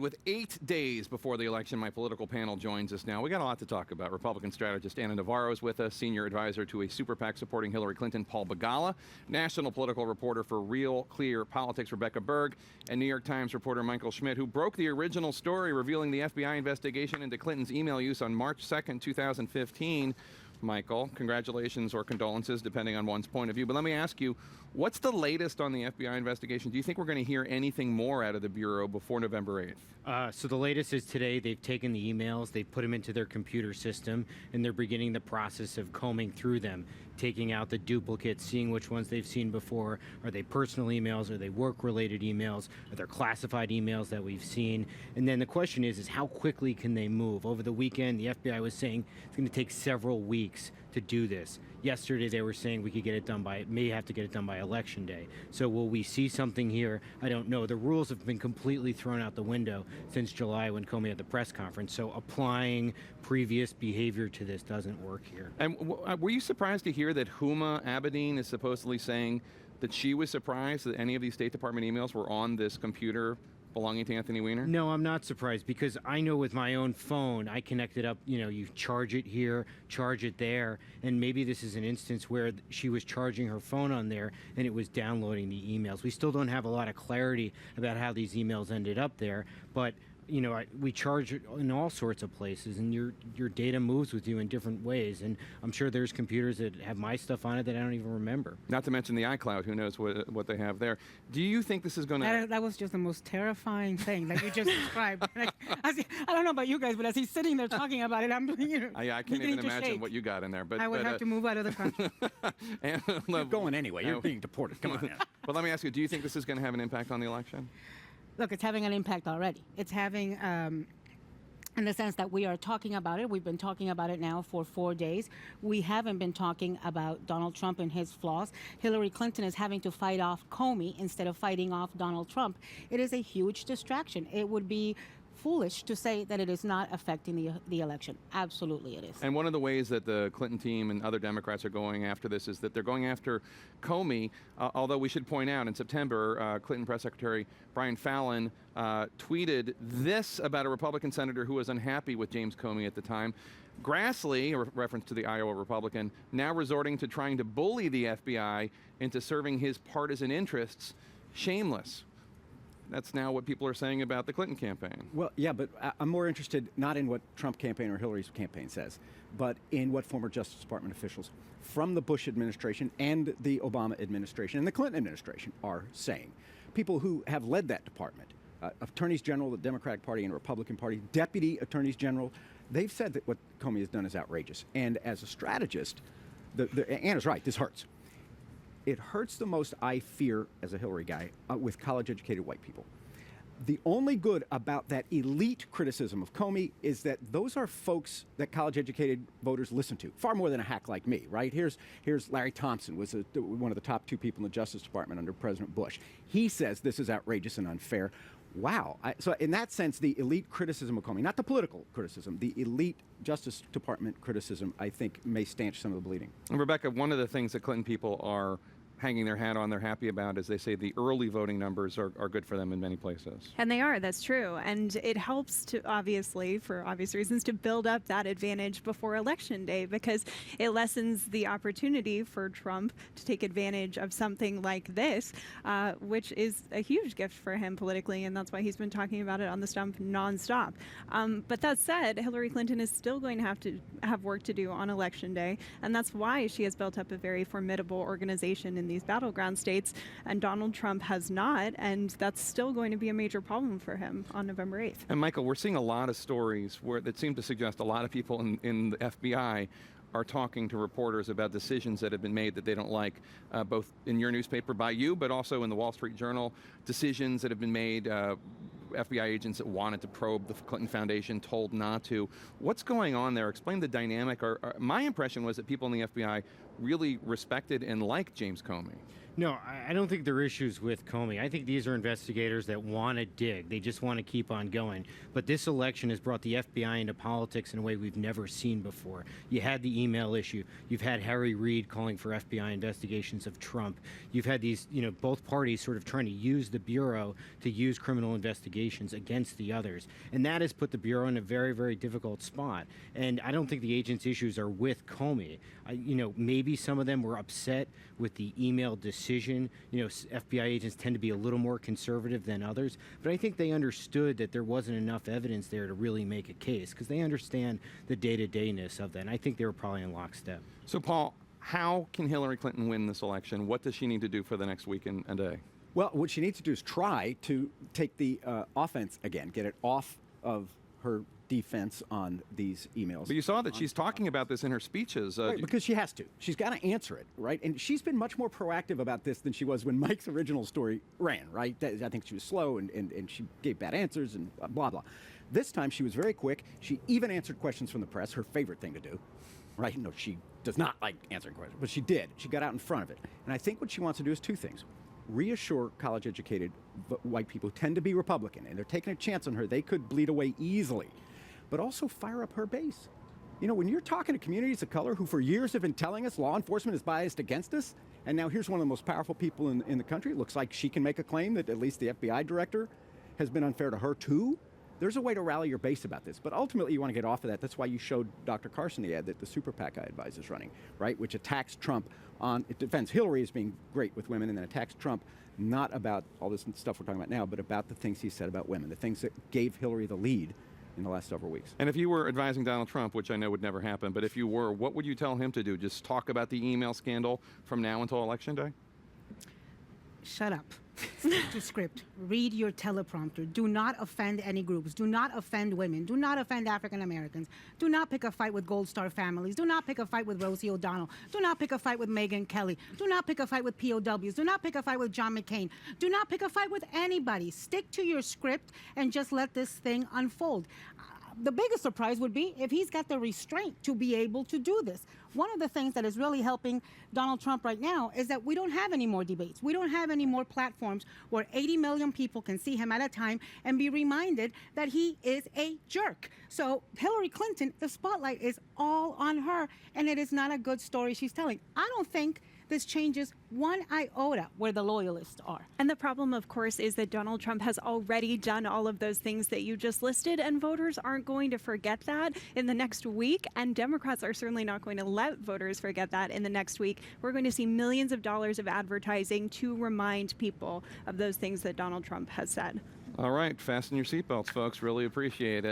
With 8 days before the election, my political panel joins us now. We got a lot to talk about. Republican strategist Ana Navarro is with us, senior advisor to a super PAC supporting Hillary Clinton, Paul Begala, national political reporter for Real Clear Politics, Rebecca Berg, and New York Times reporter Michael Schmidt, who broke the original story revealing the FBI investigation into Clinton's email use on March 2nd, 2015. Michael, congratulations or condolences, depending on one's point of view. But let me ask you, what's the latest on the FBI investigation? Do you think we're going to hear anything more out of the Bureau before November 8th? So the latest is today they've taken the emails, they've put them into their computer system, and they're beginning the process of combing through them, taking out the duplicates, seeing which ones they've seen before. Are they personal emails? Are they work-related emails? Are there classified emails that we've seen? And then the question is how quickly can they move? Over the weekend, the FBI was saying it's going to take several weeks to do this. Yesterday, they were saying we could get it done may have to get it done by Election Day. So will we see something here? I don't know. The rules have been completely thrown out the window since July when Comey had the press conference. So applying previous behavior to this doesn't work here. And were you surprised to hear that Huma Abedin is supposedly saying that she was surprised that any of these State Department emails were on this computer belonging to Anthony Weiner? No, I'm not surprised, because I know with my own phone, I connect it up, you charge it here, charge it there, and maybe this is an instance where she was charging her phone on there and it was downloading the emails. We still don't have a lot of clarity about how these emails ended up there, but we charge it in all sorts of places, and your data moves with you in different ways. And I'm sure there's computers that have my stuff on it that I don't even remember. Not to mention the iCloud. Who knows what they have there? Do you think this is going to... That was just the most terrifying thing that you just described. Like, I don't know about you guys, but as he's sitting there talking about it, I'm I can't even imagine what you got in there. But I would have to move out of the country. You're going anyway. You're being deported. Come on now. But let me ask you, do you think this is going to have an impact on the election? Look, it's having an impact already. It's having, in the sense that we are talking about it. We've been talking about it now for 4 days. We haven't been talking about Donald Trump and his flaws. Hillary Clinton is having to fight off Comey instead of fighting off Donald Trump. It is a huge distraction. It would be foolish to say that it is not affecting the election. Absolutely it is. And one of the ways that the Clinton team and other Democrats are going after this is that they're going after Comey, although we should point out in September, Clinton Press Secretary Brian Fallon tweeted this about a Republican senator who was unhappy with James Comey at the time. Grassley, a reference to the Iowa Republican, now resorting to trying to bully the FBI into serving his partisan interests. Shameless. That's now what people are saying about the Clinton campaign. Well, yeah, but I'm more interested not in what Trump campaign or Hillary's campaign says, but in what former Justice Department officials from the Bush administration and the Obama administration and the Clinton administration are saying. People who have led that department, attorneys general, the Democratic Party and Republican Party, deputy attorneys general, they've said that what Comey has done is outrageous. And as a strategist, Anna's right, this hurts. It hurts the most, I fear, as a Hillary guy, with college-educated white people. The only good about that elite criticism of Comey is that those are folks that college-educated voters listen to, far more than a hack like me, right? Here's Larry Thompson, was one of the top 2 people in the Justice Department under President Bush. He says this is outrageous and unfair. Wow. So in that sense, the elite criticism of Comey, not the political criticism, the elite Justice Department criticism, I think, may stanch some of the bleeding. And Rebecca, one of the things that Clinton people are hanging their hat on, they're happy about, is they say the early voting numbers are good for them in many places. And they are, that's true. And it helps to, obviously, for obvious reasons, to build up that advantage before Election Day, because it lessens the opportunity for Trump to take advantage of something like this, which is a huge gift for him politically, and that's why he's been talking about it on the stump nonstop. But that said, Hillary Clinton is still going to have work to do on Election Day, and that's why she has built up a very formidable organization in these battleground states, and Donald Trump has not, and that's still going to be a major problem for him on November 8th. And Michael, we're seeing a lot of stories that seem to suggest a lot of people in the FBI are talking to reporters about decisions that have been made that they don't like, both in your newspaper by you, but also in the Wall Street Journal, decisions that have been made, FBI agents that wanted to probe the Clinton Foundation told not to. What's going on there? Explain the dynamic. My impression was that people in the FBI really respected and liked James Comey. No, I don't think there are issues with Comey. I think these are investigators that want to dig. They just want to keep on going. But this election has brought the FBI into politics in a way we've never seen before. You had the email issue. You've had Harry Reid calling for FBI investigations of Trump. You've had these, both parties sort of trying to use the Bureau to use criminal investigations against the others. And that has put the Bureau in a very, very difficult spot. And I don't think the agent's issues are with Comey. Maybe some of them were upset with the email decision. FBI agents tend to be a little more conservative than others, but I think they understood that there wasn't enough evidence there to really make a case because they understand the day-to-dayness of that, and I think they were probably in lockstep. So, Paul, how can Hillary Clinton win this election? What does she need to do for the next week and a day? Well, what she needs to do is try to take the offense again, get it off of her defense on these emails. But you saw that she's talking about this in her speeches. Right, because she has to. She's got to answer it, right? And she's been much more proactive about this than she was when Mike's original story ran, right? I think she was slow and she gave bad answers and blah, blah. This time she was very quick. She even answered questions from the press, her favorite thing to do, right? No, she does not like answering questions, but she did. She got out in front of it. And I think what she wants to do is two things. Reassure college-educated white people who tend to be Republican, and they're taking a chance on her. They could bleed away easily. But also fire up her base. When you're talking to communities of color who for years have been telling us law enforcement is biased against us, and now here's one of the most powerful people in the country, it looks like she can make a claim that at least the FBI director has been unfair to her too. There's a way to rally your base about this, but ultimately you want to get off of that. That's why you showed Dr. Carson the ad that the super PAC I advise is running, right? Which attacks Trump it defends Hillary as being great with women and then attacks Trump not about all this stuff we're talking about now, but about the things he said about women, the things that gave Hillary the lead in the last several weeks. And if you were advising Donald Trump, which I know would never happen, but if you were, what would you tell him to do? Just talk about the email scandal from now until Election Day? Shut up. Stick to script. Read your teleprompter. Do not offend any groups. Do not offend women. Do not offend African Americans. Do not pick a fight with Gold Star families. Do not pick a fight with Rosie O'Donnell. Do not pick a fight with Megyn Kelly. Do not pick a fight with POWs. Do not pick a fight with John McCain. Do not pick a fight with anybody. Stick to your script and just let this thing unfold. The biggest surprise would be if he's got the restraint to be able to do this. One of the things that is really helping Donald Trump right now is that we don't have any more debates. We don't have any more platforms where 80 million people can see him at a time and be reminded that he is a jerk. So Hillary Clinton, the spotlight is all on her, and it is not a good story she's telling. I don't think this changes one iota where the loyalists are. And the problem, of course, is that Donald Trump has already done all of those things that you just listed, and voters aren't going to forget that in the next week, and Democrats are certainly not going to let voters forget that in the next week. We're going to see millions of dollars of advertising to remind people of those things that Donald Trump has said. All right, fasten your seatbelts, folks. Really appreciate it.